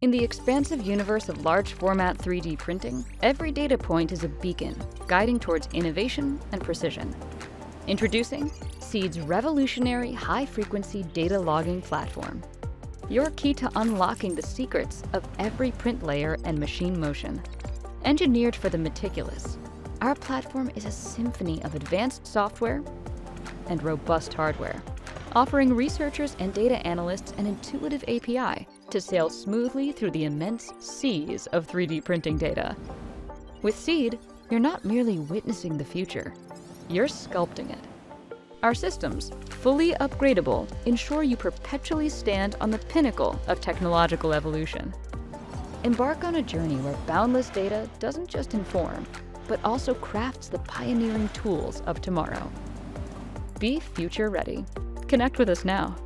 In the expansive universe of large-format 3D printing, every data point is a beacon, guiding towards innovation and precision. Introducing CEAD's revolutionary high-frequency data logging platform. Your key to unlocking the secrets of every print layer and machine motion. Engineered for the meticulous, our platform is a symphony of advanced software and robust hardware, offering researchers and data analysts an intuitive API to sail smoothly through the immense seas of 3D printing data. With CEAD, you're not merely witnessing the future, you're sculpting it. Our systems, fully upgradable, ensure you perpetually stand on the pinnacle of technological evolution. Embark on a journey where boundless data doesn't just inform, but also crafts the pioneering tools of tomorrow. Be future ready. Connect with us now.